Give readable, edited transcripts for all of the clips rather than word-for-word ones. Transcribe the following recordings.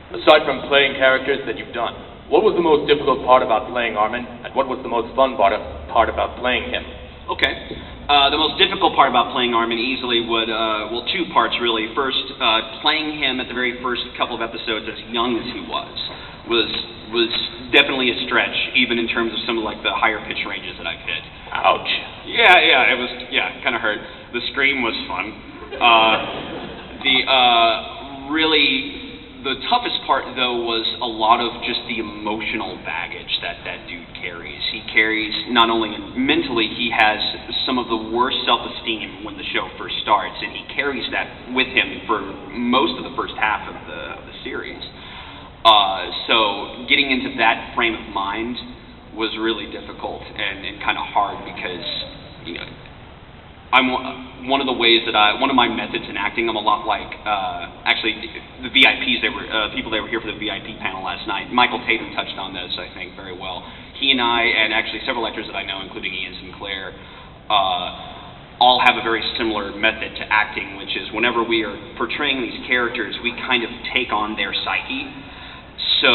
Aside from playing characters that you've done, what was the most difficult part about playing Armin, and what was the most fun part about playing him? Okay. The most difficult part about playing Armin easily would, well, two parts really. First, playing him at the very first couple of episodes as young as he was definitely a stretch, even in terms of some of like the higher pitch ranges that I've hit. Ouch. Yeah, it was, kind of hurt. The scream was fun. The toughest part, though, was a lot of just the emotional baggage that dude carries. He carries, not only mentally, he has some of the worst self-esteem when the show first starts, and he carries that with him for most of the first half of the series. So getting into that frame of mind was really difficult and kind of hard because, one of my methods in acting, I'm a lot like, actually, the VIPs, people that were here for the VIP panel last night. Michael Tatum touched on this, I think, very well. He and I, and actually several actors that I know, including Ian Sinclair, all have a very similar method to acting, which is whenever we are portraying these characters, we kind of take on their psyche. So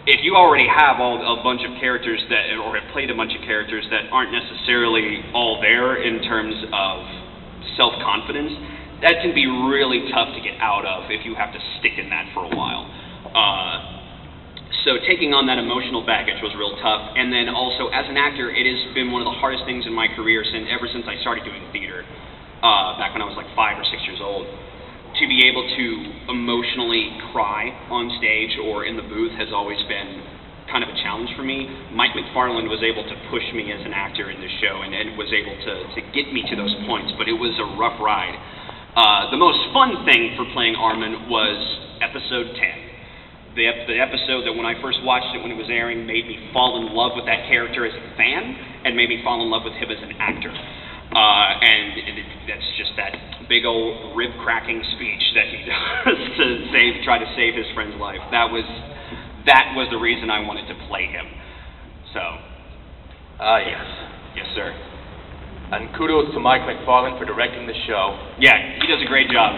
if you already have a bunch of characters or have played a bunch of characters that aren't necessarily all there in terms of self-confidence, that can be really tough to get out of if you have to stick in that for a while. So taking on that emotional baggage was real tough, and then also as an actor, it has been one of the hardest things in my career ever since I started doing theater, back when I was like 5 or 6 years old. To be able to emotionally cry on stage or in the booth has always been kind of a challenge for me. Mike McFarland was able to push me as an actor in this show and was able to get me to those points, but it was a rough ride. The most fun thing for playing Armin was episode 10. The episode that when I first watched it when it was airing made me fall in love with that character as a fan and made me fall in love with him as an actor. That's just that big old rib-cracking speech that he does to try to save his friend's life. That was the reason I wanted to play him. So. Yes. Yes, sir. And kudos to Mike McFarland for directing the show. Yeah, he does a great job.